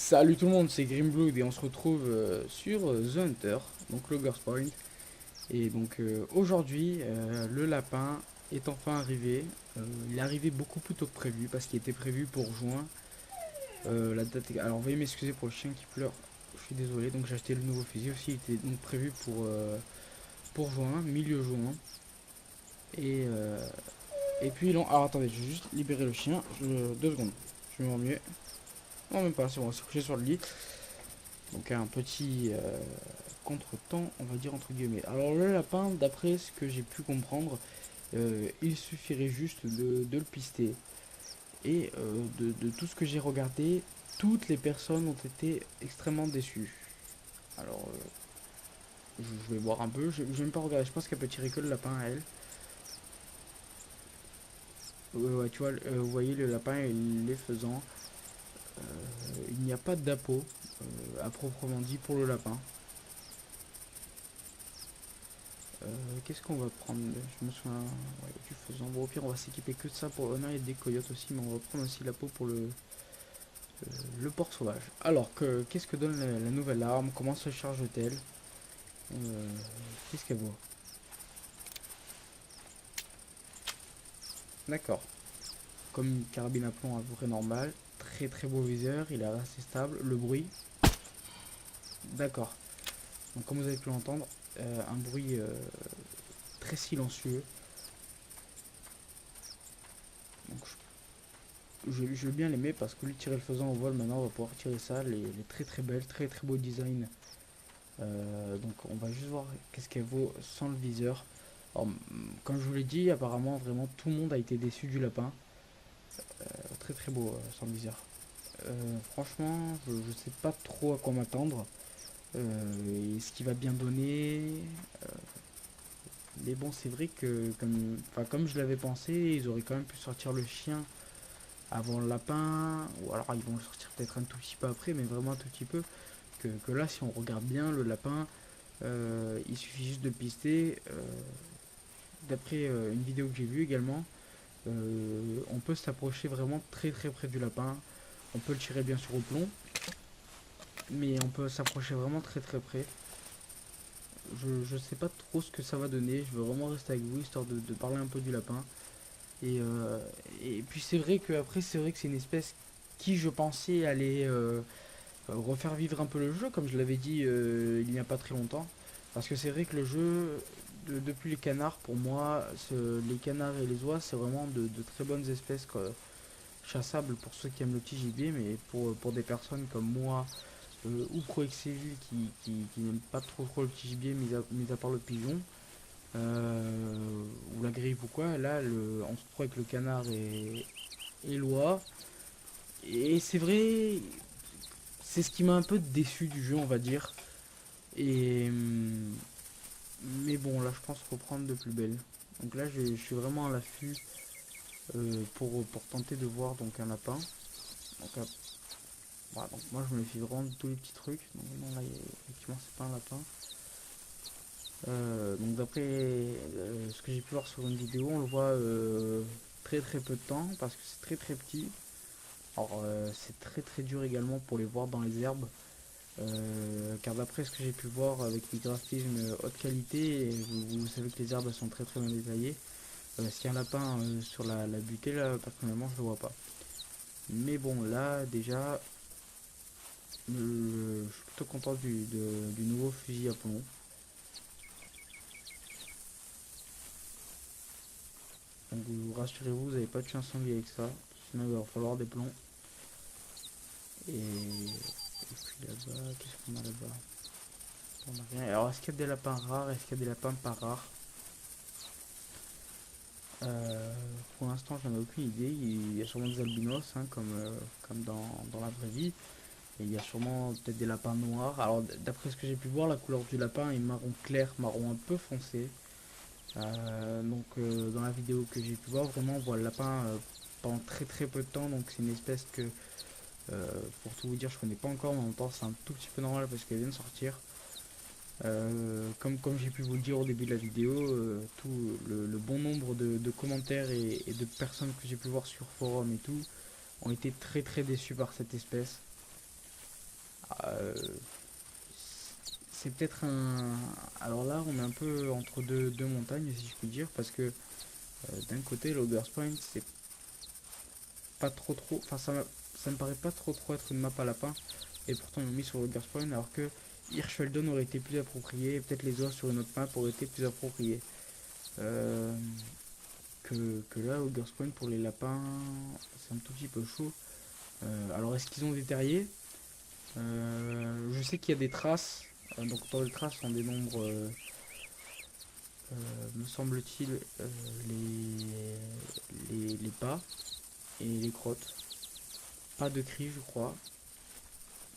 Salut tout le monde, c'est Grimblood et on se retrouve sur The Hunter, donc le Ghost Point. Et donc aujourd'hui, le lapin est enfin arrivé. Il est arrivé beaucoup plus tôt que prévu parce qu'il était prévu pour juin. La date Alors veuillez m'excuser pour le chien qui pleure, je suis désolé. Donc j'ai acheté le nouveau fusil aussi, il était donc prévu pour juin, milieu juin. Et, euh, et puis alors attendez, je vais juste libérer le chien, 2 secondes, je me rends mieux. Non même pas, c'est bon, on s'est couché sur le lit. Donc un petit contretemps, on va dire entre guillemets. Alors le lapin, d'après ce que j'ai pu comprendre, il suffirait juste de le pister. Et de tout ce que j'ai regardé, toutes les personnes ont été extrêmement déçues. Alors je vais voir un peu, je vais même pas regarder, je pense qu'elle peut tirer que le lapin à elle. Ouais, tu vois, vous voyez le lapin et les faisans. Il n'y a pas d'appôt à proprement dit pour le lapin. Qu'est-ce qu'on va prendre? Je me souviens, ouais, du faisant. Bon, au pire, on va s'équiper que de ça pour Honor et des coyotes aussi, mais on va prendre aussi la peau pour le porc sauvage. Alors, qu'est-ce que donne la nouvelle arme? Comment se charge-t-elle? Euh, Qu'est-ce qu'elle vaut? D'accord. Comme une carabine à plomb à peu près normale. Très très beau viseur, il est assez stable. Le bruit, d'accord. Donc, comme vous avez pu l'entendre, un bruit très silencieux. Donc, je vais bien l'aimer parce que lui tirer le faisant au vol maintenant on va pouvoir tirer ça, les très très belles, très très beau design. Donc on va juste voir qu'est-ce qu'elle vaut sans le viseur. Alors, comme je vous l'ai dit, apparemment vraiment tout le monde a été déçu du lapin. Très très beau sans le viseur. Franchement, je sais pas trop à quoi m'attendre. Et ce qui va bien donner. euh, mais bon, c'est vrai que comme je l'avais pensé, ils auraient quand même pu sortir le chien avant le lapin, ou alors ils vont le sortir peut-être un tout petit peu après, mais vraiment un tout petit peu. Que là, si on regarde bien, le lapin, il suffit juste de le pister. D'après une vidéo que j'ai vue également, on peut s'approcher vraiment très très près du lapin. On peut le tirer bien sûr au plomb, mais on peut s'approcher vraiment très très près. Je sais pas trop ce que ça va donner. Je veux vraiment rester avec vous histoire de parler un peu du lapin. Et, euh, et puis c'est vrai que après c'est vrai que c'est une espèce qui je pensais allait refaire vivre un peu le jeu, comme je l'avais dit il n'y a pas très longtemps. Parce que c'est vrai que le jeu, depuis les canards, pour moi, les canards et les oies, c'est vraiment de très bonnes espèces quoi, chassables pour ceux qui aiment le petit gibier, mais pour des personnes comme moi ou ProXCV qui n'aiment pas trop le petit gibier, mis à part le pigeon, ou la grippe ou quoi, là on se trouve avec le canard et l'oie. Et c'est vrai, c'est ce qui m'a un peu déçu du jeu, on va dire. Et mais bon, là, je pense reprendre de plus belle. Donc là, je suis vraiment à l'affût pour tenter de voir donc un lapin. Donc, voilà, donc moi, je me méfie vraiment de tous les petits trucs. Donc non, là, effectivement, c'est pas un lapin. Donc d'après ce que j'ai pu voir sur une vidéo, on le voit très très peu de temps parce que c'est très très petit. Alors c'est très très dur également pour les voir dans les herbes. Car d'après ce que j'ai pu voir avec des graphismes haute qualité, et vous savez que les herbes sont très très bien détaillées. S'il y a un lapin sur la butée, là, personnellement, je le vois pas. Mais bon, là, déjà, je suis plutôt content du nouveau fusil à plomb. Donc, rassurez-vous, vous n'avez pas de chance sanglier avec ça. Sinon, il va falloir des plombs. Et puis là-bas, qu'est-ce qu'on a là-bas? On a rien. Alors, est-ce qu'il y a des lapins rares? Est-ce qu'il y a des lapins pas rares? Euh, pour l'instant, j'en ai aucune idée. Il y a sûrement des albinos, hein, comme dans la vraie vie. Et il y a sûrement peut-être des lapins noirs. Alors, d'après ce que j'ai pu voir, la couleur du lapin est marron clair, marron un peu foncé. Dans la vidéo que j'ai pu voir, vraiment, on voit le lapin pendant très très peu de temps. Donc, c'est une espèce que, pour tout vous dire, je connais pas encore, mais en même temps, c'est un tout petit peu normal parce qu'elle vient de sortir. Comme j'ai pu vous le dire au début de la vidéo, tout le bon nombre de commentaires et de personnes que j'ai pu voir sur forum et tout ont été très très déçus par cette espèce. c'est peut-être un... Alors là, on est un peu entre deux montagnes, si je puis dire, parce que d'un côté, l'Ogre's Point, c'est pas trop... Enfin, ça me paraît pas trop être une map à lapin, et pourtant ils l'ont mis sur l'Ogre's Point, alors que Hirschfelden aurait été plus approprié, et peut-être les oies sur une autre map auraient été plus appropriées. Euh, que là, Ogre's Point pour les lapins, c'est un tout petit peu chaud. Alors, est-ce qu'ils ont des terriers? Je sais qu'il y a des traces. Donc, dans les traces, on dénombre, me semble-t-il, les pas et les crottes. Pas de cris, je crois.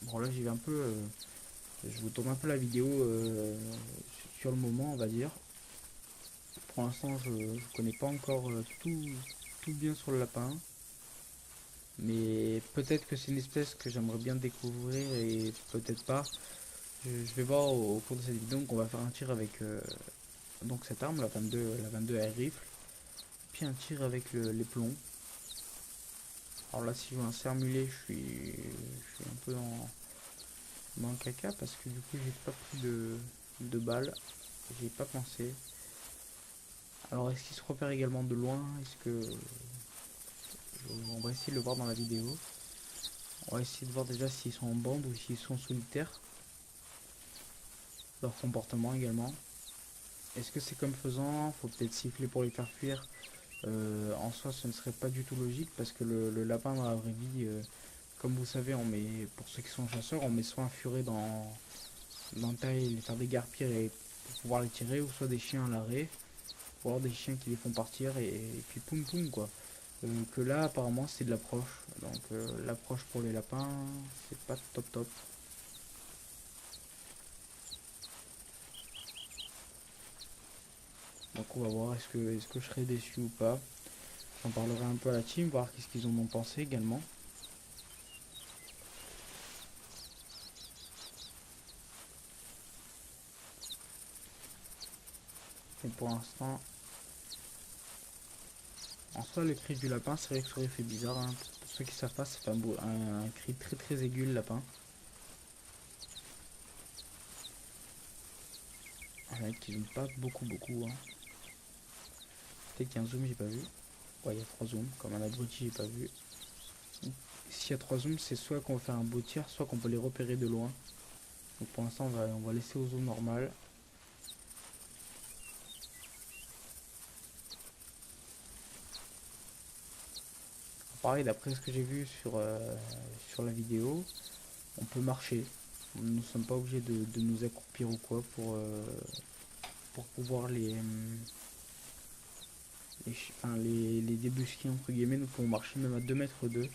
Bon, là, j'y vais un peu. Je vous tourne un peu la vidéo sur le moment, on va dire. Pour l'instant, je ne connais pas encore tout bien sur le lapin. Mais peut-être que c'est une espèce que j'aimerais bien découvrir et peut-être pas. Je vais voir au cours de cette vidéo. Donc on va faire un tir avec donc cette arme, la 22 air rifle. Puis un tir avec les plombs. Alors là, si je veux un serre-mulet, je suis un peu dans le caca parce que du coup j'ai pas pris de balles. J'y ai pas pensé. Alors est-ce qu'il se repère également de loin? Est-ce que... On va essayer de le voir dans la vidéo. On va essayer de voir déjà s'ils sont en bande ou s'ils sont solitaires. Leur comportement également. Est-ce que c'est comme faisant? Faut peut-être siffler pour les faire fuir. En soi, ce ne serait pas du tout logique parce que le lapin dans la vraie vie, comme vous savez, pour ceux qui sont chasseurs, on met soit un furet dans le tas et les faire dégarpir et pour pouvoir les tirer, ou soit des chiens à l'arrêt, ou alors des chiens qui les font partir et puis poum poum quoi. Que là, apparemment, c'est de l'approche. Donc, l'approche pour les lapins, c'est pas top. Donc, on va voir est-ce que je serai déçu ou pas. J'en parlerai un peu à la team, voir qu'est-ce qu'ils en ont pensé également. Et pour l'instant, en soi, le cri du lapin, c'est vrai que ça aurait fait bizarre. Hein. Pour ceux qui savent pas, c'est un cri très aigu le lapin. Un mec qui zoome pas beaucoup. Hein. Peut-être qu'il y a un zoom, j'ai pas vu. Ouais, il y a 3 zooms, comme un abruti, j'ai pas vu. S'il y a 3 zooms, c'est soit qu'on va faire un beau tir, soit qu'on peut les repérer de loin. Donc pour l'instant, on va laisser au zoom normal. Pareil, d'après ce que j'ai vu sur la vidéo, on peut marcher. Nous ne sommes pas obligés de nous accroupir ou quoi pour pouvoir les débusquer entre guillemets. Nous pouvons marcher même à 2 mètres d'eux.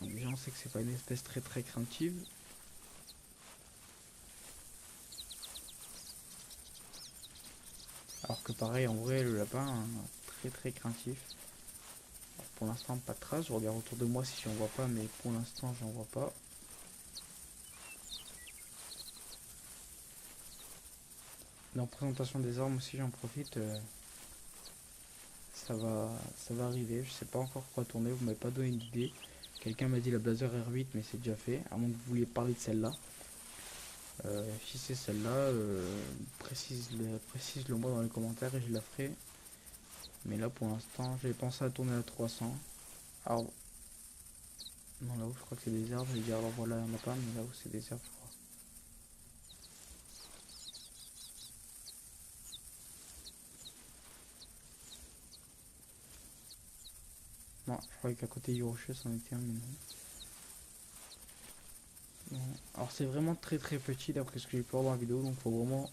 Donc déjà on sait que c'est pas une espèce très craintive. Alors que pareil en vrai le lapin très craintif. Alors, pour l'instant pas de traces, je regarde autour de moi si j'en vois pas, mais pour l'instant j'en vois pas. Dans présentation des armes aussi j'en profite. Ça va arriver, je sais pas encore quoi tourner, vous m'avez pas donné d'idée. Quelqu'un m'a dit la Blazer R8 mais c'est déjà fait, à moins que vous vouliez parler de celle-là. Si c'est celle-là, précise-le moi dans les commentaires et je la ferai. Mais là pour l'instant j'ai pensé à tourner à 300. Alors, non là-haut je crois que c'est des arbres, je vais dire alors voilà il n'y en a pas, mais là-haut c'est des arbres je crois. Non, je croyais qu'à côté du rocher c'en était un, mais non. Alors c'est vraiment très petit d'après ce que j'ai pu voir dans la vidéo, donc faut vraiment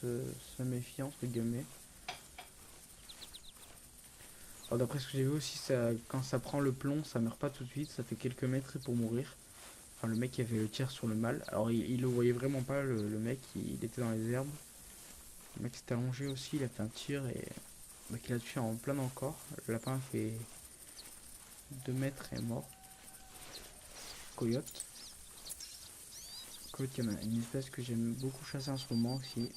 se méfier entre guillemets. Alors d'après ce que j'ai vu aussi, quand ça prend le plomb, ça meurt pas tout de suite, ça fait quelques mètres pour mourir. Enfin le mec qui avait le tir sur le mâle, alors il le voyait vraiment pas le mec, il était dans les herbes. Le mec s'était allongé aussi, il a fait un tir et donc il a tué en plein dans le corps. Le lapin fait 2 mètres et est mort. Coyote. Coyote, il y en a une espèce que j'aime beaucoup chasser en ce moment aussi.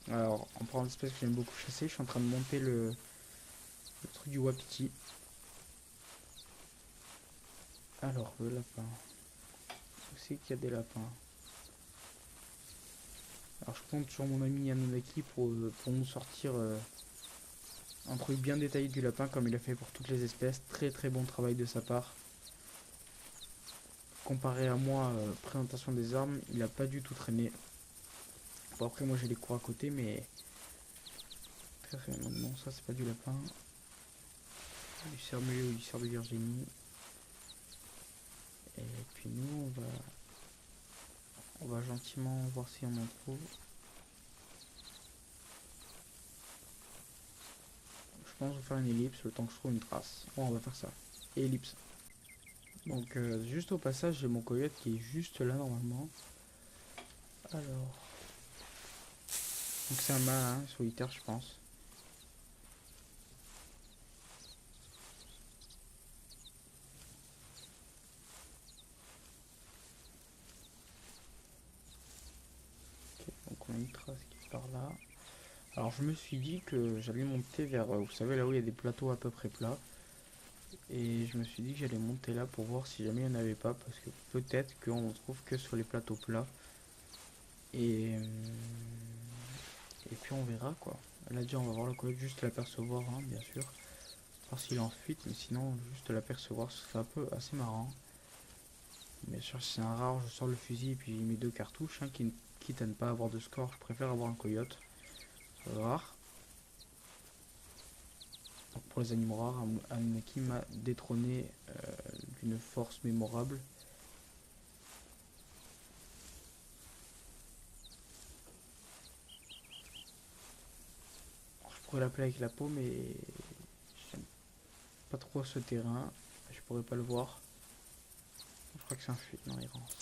Alors, en parlant d'espèces que j'aime beaucoup chasser, je suis en train de monter le truc du wapiti. Alors, le lapin. Où c'est qu'il y a des lapins? Alors je compte sur mon ami Anunnaki pour nous sortir un truc bien détaillé du lapin comme il a fait pour toutes les espèces. Très très bon travail de sa part. Comparé à moi, présentation des armes, il a pas du tout traîné. Bon après moi j'ai les cours à côté mais... Très très bien. Non ça c'est pas du lapin. Du cerf-mulet ou du cerf de Virginie. Et puis nous on va gentiment voir si on en trouve. Je pense que je vais faire une ellipse le temps que je trouve une trace. Bon, on va faire ça. Et ellipse. Donc juste au passage j'ai mon coyote qui est juste là normalement. Alors. Donc c'est un mât hein, solitaire je pense. Ok, donc on a une trace qui part là. Alors je me suis dit que j'allais monter vers, vous savez là où il y a des plateaux à peu près plats. Et je me suis dit que j'allais monter là pour voir si jamais il n'y en avait pas. Parce que peut-être qu'on ne trouve que sur les plateaux plats. Et, et puis on verra quoi. Là déjà on va voir le coyote, juste l'apercevoir hein, bien sûr. Voir s'il est en fuite, mais sinon juste l'apercevoir ce serait un peu assez marrant. Bien sûr si c'est un rare je sors le fusil et puis mes 2 cartouches. Hein, quitte à ne pas avoir de score, je préfère avoir un coyote. Rare. Donc pour les animaux rares, Anunnaki m'a détrôné d'une force mémorable. Alors, je pourrais l'appeler avec la peau, mais j'aime pas trop ce terrain. Je pourrais pas le voir. Je crois que c'est un fuite, non, il rentre.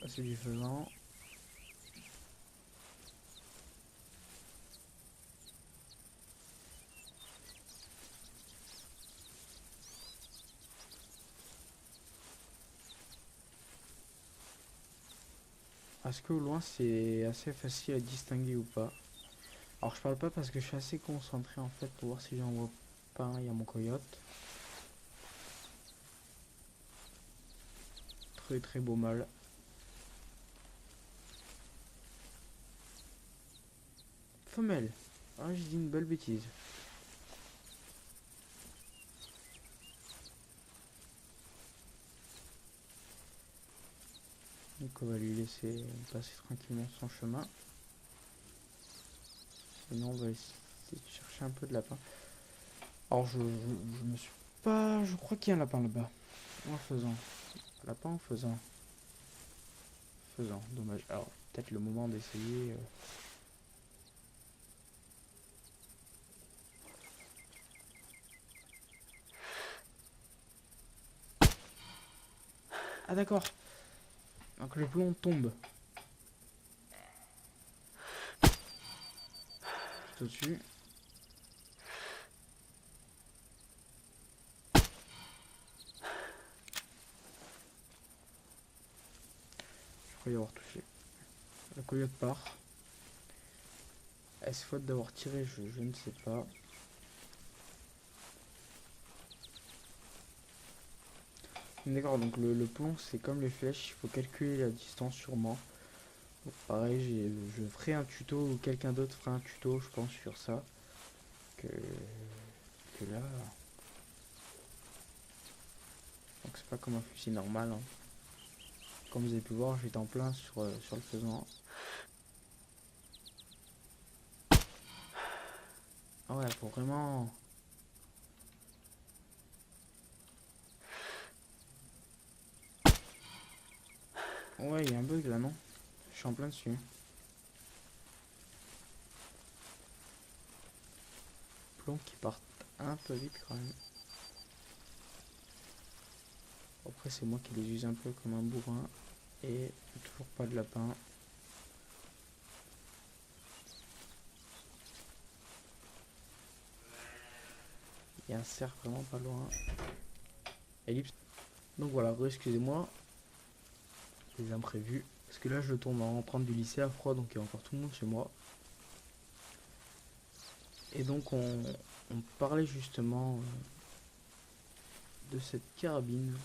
Là, c'est du faisan. Est-ce que au loin c'est assez facile à distinguer ou pas? Alors je parle pas parce que je suis assez concentré en fait pour voir si j'en vois pas un. Il y a mon coyote. Très très beau mâle. Femelle. Ah j'ai dit une belle bêtise. Donc on va lui laisser passer tranquillement son chemin. Sinon on va essayer de chercher un peu de lapin. Alors je me suis pas... Je crois qu'il y a un lapin là-bas. En faisant. Lapin en faisant. Faisant. Dommage. Alors peut-être le moment d'essayer... Ah d'accord. Donc le plomb tombe. Juste au-dessus. Je crois y avoir touché. Le coyote part. Est-ce faute d'avoir tiré? Je ne sais pas. D'accord, donc le plomb c'est comme les flèches, il faut calculer la distance sûrement. Donc, pareil, je ferai un tuto ou quelqu'un d'autre fera un tuto, je pense, sur ça. Que là. Donc c'est pas comme un fusil normal. Hein. Comme vous avez pu voir, j'étais en plein sur le faisan. Ah ouais, faut vraiment. Ouais, il y a un bug là, non? Je suis en plein dessus. Plomb qui partent un peu vite quand même. Après, c'est moi qui les use un peu comme un bourrin. Et toujours pas de lapin. Il y a un cerf vraiment pas loin. Ellipse. Donc voilà, excusez-moi. Les imprévus. Parce que là, je tourne en rentrant du lycée à froid, donc il y a encore tout le monde chez moi. Et donc on parlait justement de cette carabine.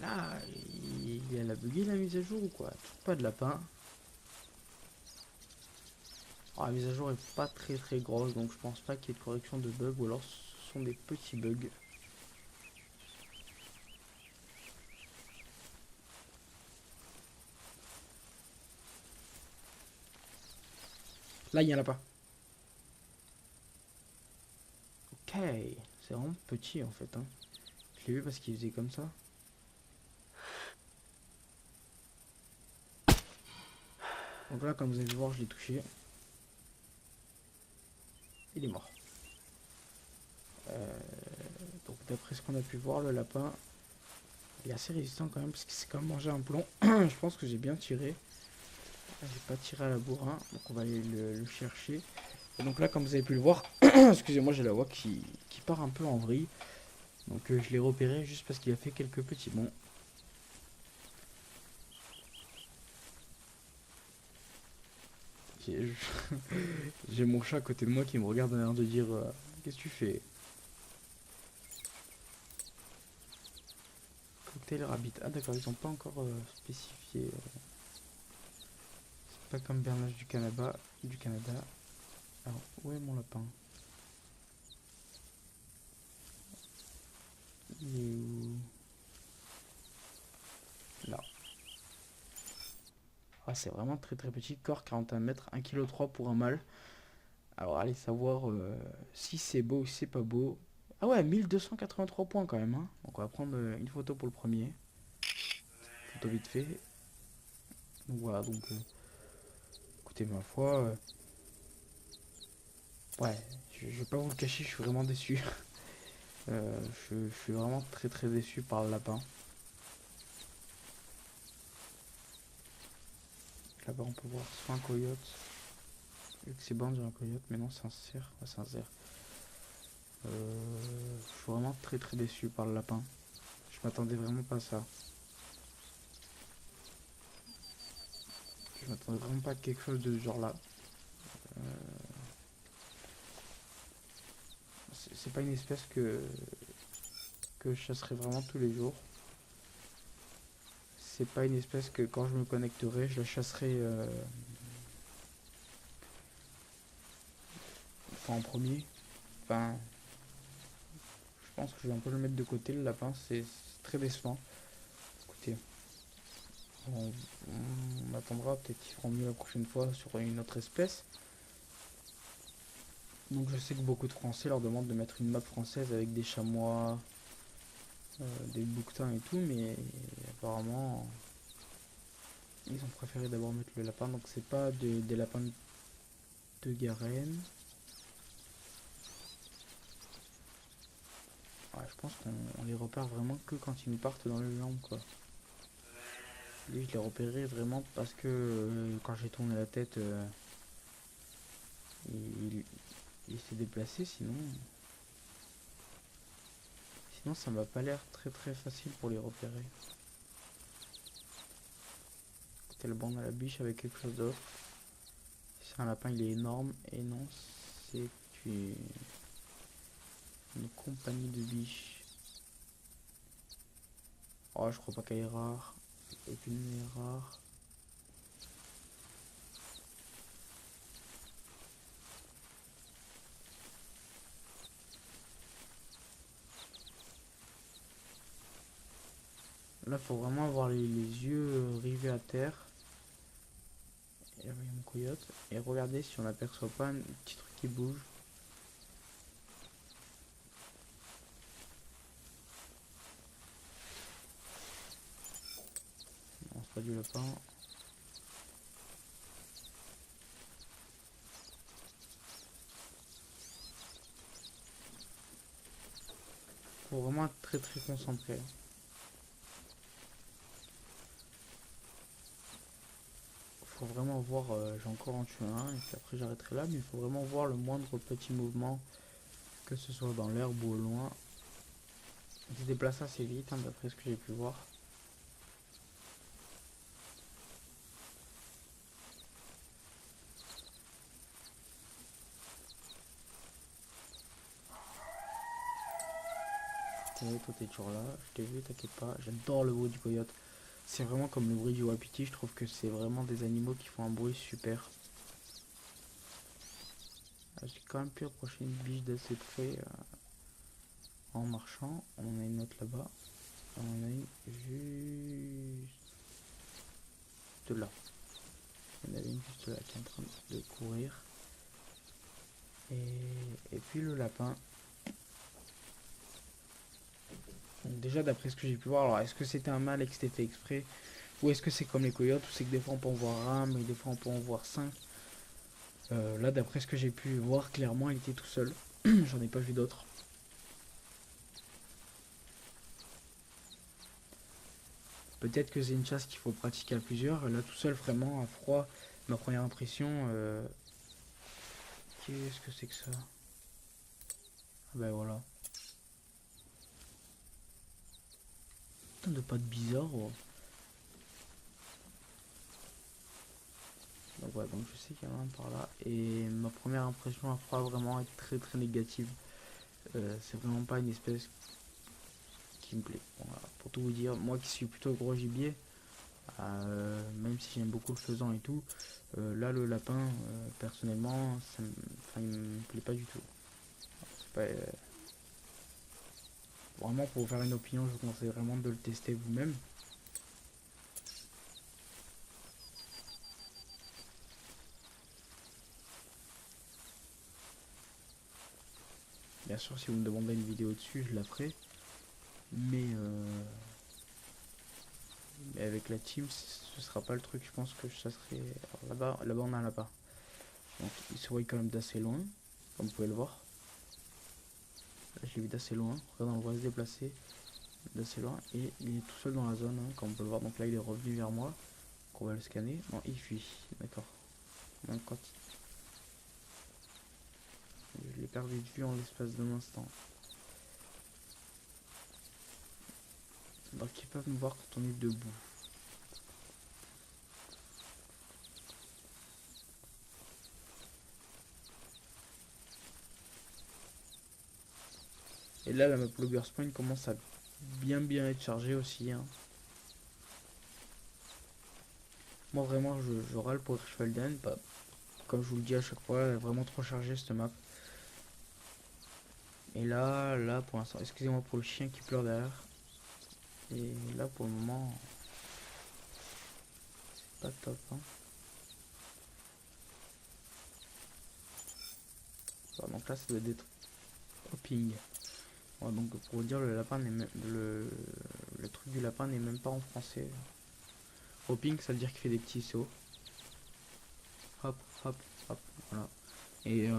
Là, elle a bugué la mise à jour ou quoi? Toujours pas de lapin. Alors, la mise à jour est pas très très grosse, donc je pense pas qu'il y ait de correction de bugs, ou alors ce sont des petits bugs. Là, il y en a pas. Ok, c'est vraiment petit en fait, hein. Je l'ai vu parce qu'il faisait comme ça. Donc là, comme vous allez voir, je l'ai touché. Il est mort. Donc d'après ce qu'on a pu voir, le lapin, il est assez résistant quand même, parce qu'il s'est quand même mangé un plomb. Je pense que j'ai bien tiré. J'ai pas tiré à la bourrin, donc on va aller le chercher. Et donc là, comme vous avez pu le voir, excusez-moi, j'ai la voix qui part un peu en vrille. Donc je l'ai repéré juste parce qu'il a fait quelques petits bonds. J'ai j'ai mon chat à côté de moi qui me regarde en l'air de dire qu'est-ce que tu fais? Cocktail rabbit. Ah d'accord, ils ont pas encore spécifié. C'est pas comme Bernage du Canada. Alors, où est mon lapin? Il est où? Là. Ah, c'est vraiment très très petit. Corps 41 mètres, 1,3 kg pour un mâle. Alors, allez savoir si c'est beau ou si c'est pas beau. Ah ouais, 1283 points quand même, hein. Donc, on va prendre une photo pour le premier. Photo vite fait. Donc, voilà, donc, écoutez, ma foi. Ouais, je vais pas vous le cacher, je suis vraiment déçu. Je suis vraiment très très déçu par le lapin. Là-bas, on peut voir soit un coyote. Vu que c'est bon, j'ai un coyote, mais non, c'est un cerf. Ouais, c'est un cerf. Je suis vraiment très très déçu par le lapin. Je m'attendais vraiment pas à ça. Je m'attendais vraiment pas à quelque chose de ce genre là. C'est pas une espèce que je chasserai vraiment tous les jours. C'est pas une espèce que quand je me connecterai, je la chasserai enfin, en premier. Enfin, je pense que je vais un peu le mettre de côté, le lapin, c'est très décevant. Écoutez, on attendra, peut-être qu'ils feront mieux la prochaine fois sur une autre espèce. Donc je sais que beaucoup de Français leur demandent de mettre une map française avec des chamois, des bouquetins et tout, mais apparemment ils ont préféré d'abord mettre le lapin, donc c'est pas des lapins de Garenne. Ouais, je pense qu'on les repère vraiment que quand ils nous partent dans le jambe quoi. Lui je l'ai repéré vraiment parce que quand j'ai tourné la tête, il, il s'est déplacé, sinon ça m'a pas l'air très très facile pour les repérer. C'était le banc à la biche avec quelque chose d'autre. C'est un lapin, il est énorme. Et non, c'est une compagnie de biches. Oh, je crois pas qu'elle est rare. Aucune est rare. Là, faut vraiment avoir les yeux rivés à terre. Et là, il y a mon coyote. Et regardez si on n'aperçoit pas un petit truc qui bouge. Non, c'est pas du lapin. Faut vraiment être très très concentré. Faut vraiment voir, j'ai encore en tué un et puis après j'arrêterai là, mais il faut vraiment voir le moindre petit mouvement, que ce soit dans l'herbe ou au loin. déplace assez vite, hein, d'après ce que j'ai pu voir. Toi t'es toujours là, je t'ai vu, t'inquiète pas. J'adore le bruit du coyote. C'est vraiment comme le bruit du wapiti, je trouve que c'est vraiment des animaux qui font un bruit super. J'ai quand même pu approcher une biche d'assez près en marchant. On en a une autre là-bas. On en a une juste là. Il y en avait une juste là qui est en train de courir. Et puis le lapin. Donc déjà d'après ce que j'ai pu voir, alors est-ce que c'était un mâle et que c'était fait exprès? Ou est-ce que c'est comme les coyotes où c'est que des fois on peut en voir un mais des fois on peut en voir 5? Là d'après ce que j'ai pu voir clairement il était tout seul. J'en ai pas vu d'autres. Peut-être que c'est une chasse qu'il faut pratiquer à plusieurs. Là tout seul vraiment à froid, ma première impression, qu'est-ce que c'est que ça? Ah ben voilà. Putain de pas de bizarre. Oh. Donc ouais, donc je sais qu'il y en a un par là. Et ma première impression à froid vraiment est très très négative. C'est vraiment pas une espèce qui me plaît. Voilà. Pour tout vous dire, moi qui suis plutôt gros gibier, même si j'aime beaucoup le faisan et tout, là le lapin, personnellement, il me plaît pas du tout. C'est pas, vraiment pour vous faire une opinion, je vous conseille vraiment de le tester vous-même. Bien sûr, si vous me demandez une vidéo dessus, je la ferai. Mais, mais avec la team, ce sera pas le truc. Je pense que ça serait. Là-bas, on a un lapin. Donc, il se voit quand même d'assez loin, comme vous pouvez le voir. Là, je l'ai vu d'assez loin. Regardez, on le voit se déplacer d'assez loin. Et il est tout seul dans la zone, hein, comme on peut le voir. Donc là, il est revenu vers moi. Donc, on va le scanner. Non, il fuit. D'accord. Même quand je l'ai perdu de vue en l'espace d'un instant. Donc, ils peuvent nous voir quand on est debout. Et là, la map Loggers Point commence à bien être chargée aussi. Hein. Moi, vraiment, je râle pour Hirschfelden. Bah, comme je vous le dis à chaque fois, elle est vraiment trop chargée cette map. Et là, pour l'instant, excusez-moi pour le chien qui pleure derrière. Et là, pour le moment, c'est pas top. Hein. Alors, donc là, ça doit être hopping. Ouais, donc pour vous dire, le lapin n'est même le truc du lapin n'est même pas en français. Hopping, ça veut dire qu'il fait des petits sauts. Hop, hop, hop, voilà. Et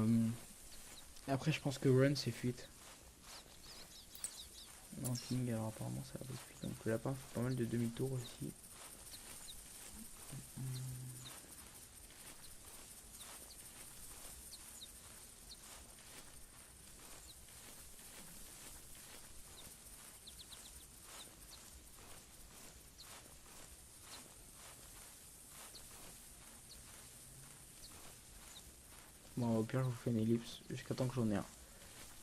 après, je pense que run c'est fuite. Hopping, alors apparemment ça va être fuite. Donc le lapin fait pas mal de demi-tours aussi. Bon, au pire, je vous fais une ellipse jusqu'à temps que j'en ai un.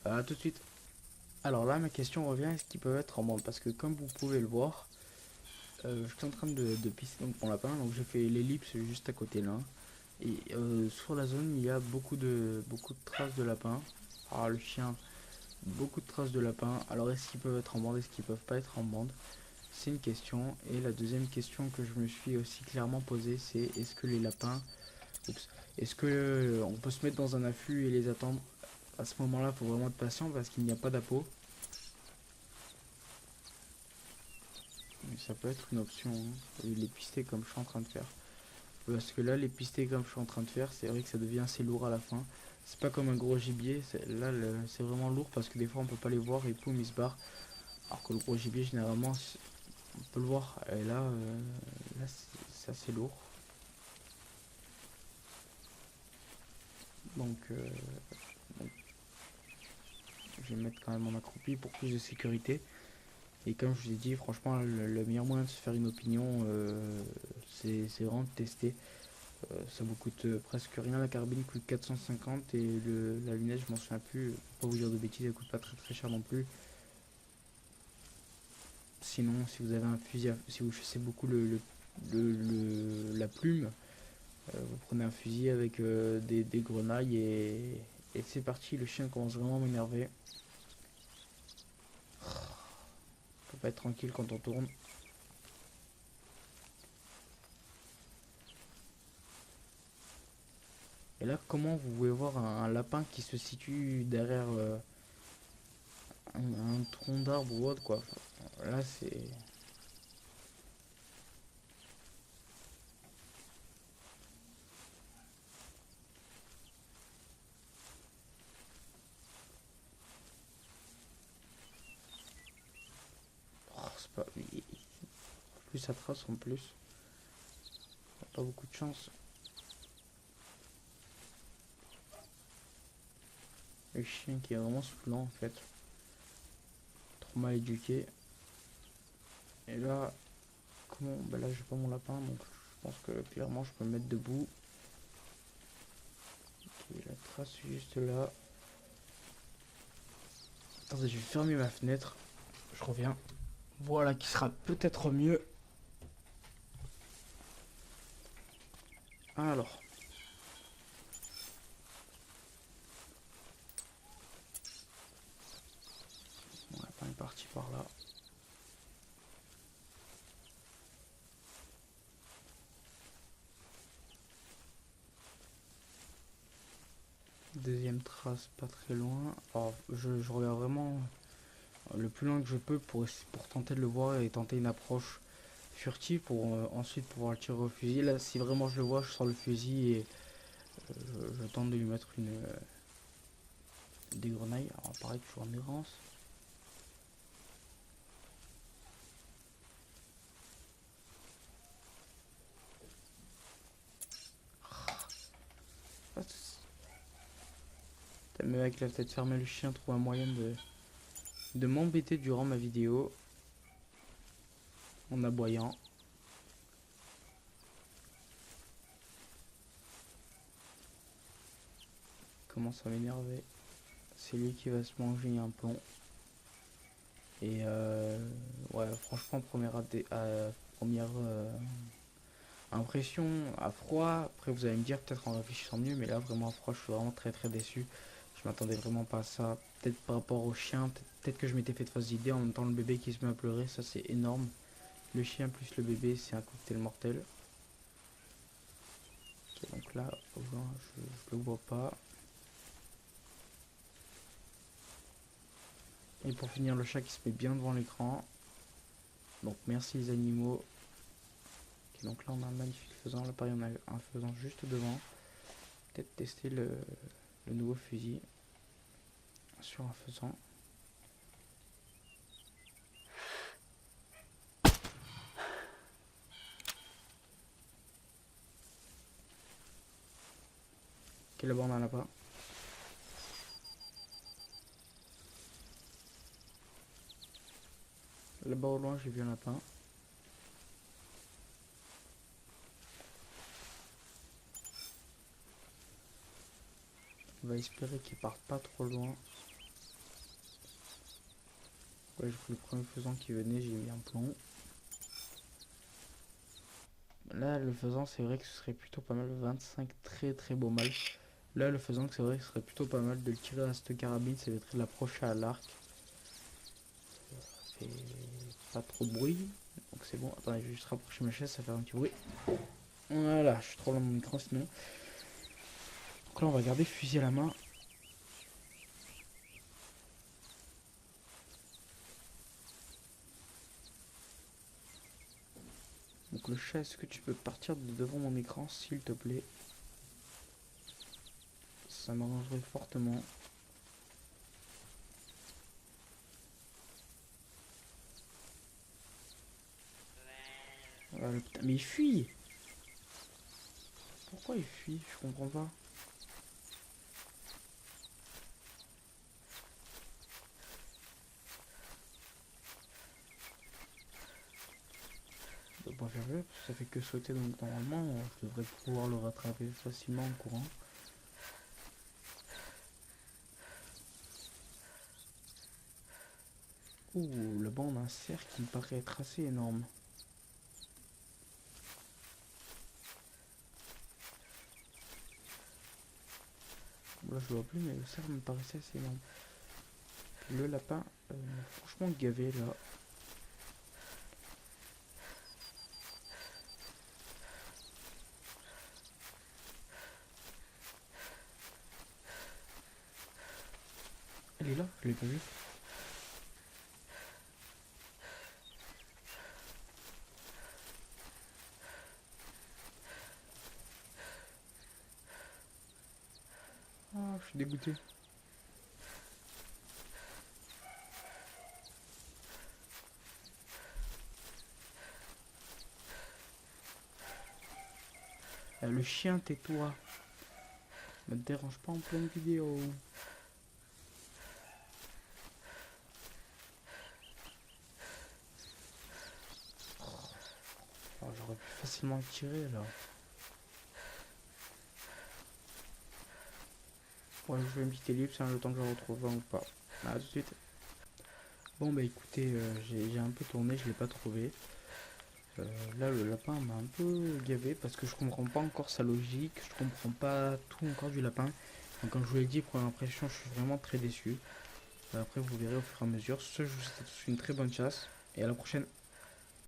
A tout de suite. Alors là, ma question revient, est-ce qu'ils peuvent être en bande? Parce que comme vous pouvez le voir, je suis en train de pisser donc mon lapin, donc j'ai fait l'ellipse juste à côté là. Et sur la zone, il y a beaucoup de traces de lapin. Ah, le chien, beaucoup de traces de lapin. Alors est-ce qu'ils peuvent être en bande, est-ce qu'ils peuvent pas être en bande? C'est une question. Et la deuxième question que je me suis aussi clairement posée, c'est est-ce que les lapins, oups, est-ce que on peut se mettre dans un affût et les attendre? À ce moment-là, il faut vraiment être patient parce qu'il n'y a pas d'appôt. Mais ça peut être une option, hein. Les pister comme je suis en train de faire. Parce que là, les pister comme je suis en train de faire, c'est vrai que ça devient assez lourd à la fin. C'est pas comme un gros gibier. Là, c'est vraiment lourd parce que des fois, on peut pas les voir et poum, ils se barrent. Alors que le gros gibier, généralement, on peut le voir. Et là, là c'est assez lourd. Donc, je vais mettre quand même en accroupi pour plus de sécurité. Et comme je vous ai dit, franchement, le meilleur moyen de se faire une opinion, c'est vraiment de tester. Ça vous coûte presque rien, la carabine coûte 450 et la lunette, je m'en souviens plus, pour pas vous dire de bêtises, elle coûte pas très très cher non plus. Sinon, si vous avez un fusil, si vous chassez beaucoup la plume, vous prenez un fusil avec des grenailles et c'est parti. Le chien commence vraiment à m'énerver. Faut pas être tranquille quand on tourne. Et là, comment vous pouvez voir un lapin qui se situe derrière un tronc d'arbre ou autre quoi. Enfin, là, c'est... Oh, c'est pas... Plus ça trace en plus. Pas beaucoup de chance. Le chien qui est vraiment saoulant en fait. Trop mal éduqué. Et là, comment... Bah là, j'ai pas mon lapin, donc je pense que clairement, je peux me mettre debout. Ok, la trace juste là. Attendez, je vais fermer ma fenêtre. Je reviens. Voilà qui sera peut-être mieux. Alors. Mon lapin est parti par là. Deuxième trace pas très loin. Alors je regarde vraiment le plus loin que je peux pour tenter de le voir et tenter une approche furtive pour ensuite pouvoir le tirer au fusil. Là si vraiment je le vois, je sors le fusil et je tente de lui mettre des grenailles. Alors pareil toujours en errance. Même avec la tête fermée, le chien trouve un moyen de m'embêter durant ma vidéo en aboyant. Il commence à m'énerver. C'est lui qui va se manger un plomb. Et ouais, franchement, première impression à froid. Après, vous allez me dire peut-être en réfléchissant mieux, mais là, vraiment à froid, je suis vraiment très très déçu. Je m'attendais vraiment pas à ça. Peut-être par rapport au chien, peut-être que je m'étais fait de fausses idées. En même temps, le bébé qui se met à pleurer, ça c'est énorme. Le chien plus le bébé, c'est un cocktail mortel. Ok, donc là, au loin, je le vois pas. Et pour finir, le chat qui se met bien devant l'écran. Donc merci les animaux. Ok, donc là on a un magnifique faisan. Là pareil on a un faisan juste devant. Peut-être tester le nouveau fusil sur un faisan. Ok, là-bas on en a pas. Là-bas au loin j'ai vu un lapin. On va espérer qu'il parte pas trop loin. Ouais, j'ai pris le premier faisan qui venait, j'ai mis un plomb. Là le faisan c'est vrai que ce serait plutôt pas mal. 25 très très beau mal. Là le faisan c'est vrai que ce serait plutôt pas mal de le tirer à cette carabine. Ça éviterait de l'approcher à l'arc. Ça fait pas trop de bruit. Donc c'est bon. Attendez, je vais juste rapprocher ma chaise, ça fait un petit bruit. Voilà, je suis trop loin de mon écran sinon. Donc là on va garder le fusil à la main. Donc le chat, est-ce que tu peux partir de devant mon écran s'il te plaît? Ça m'arrangerait fortement. Voilà, putain, mais il fuit! Pourquoi il fuit? Je comprends pas. pas faire mieux, parce que ça fait que sauter, donc normalement, je devrais pouvoir le rattraper facilement en courant. Ouh, là-bas on a un cerf qui me paraît être assez énorme. Là je vois plus, mais le cerf me paraissait assez énorme. Puis le lapin, franchement gavé là. Elle est là, je l'ai pas vue. Ah, je suis dégoûté. Le chien, tais-toi. Me dérange pas en pleine vidéo. Oh, j'aurais pu facilement le tirer là. Ouais, je fais une petite ellipse, hein, le temps que je le retrouve ou pas. À tout de suite. Bon bah écoutez, j'ai un peu tourné, je l'ai pas trouvé. Là le lapin m'a un peu gavé parce que je comprends pas encore sa logique, je comprends pas tout encore du lapin. Donc comme je vous l'ai dit, première impression, je suis vraiment très déçu. Après vous verrez au fur et à mesure. Ce, je vous souhaite une très bonne chasse et à la prochaine.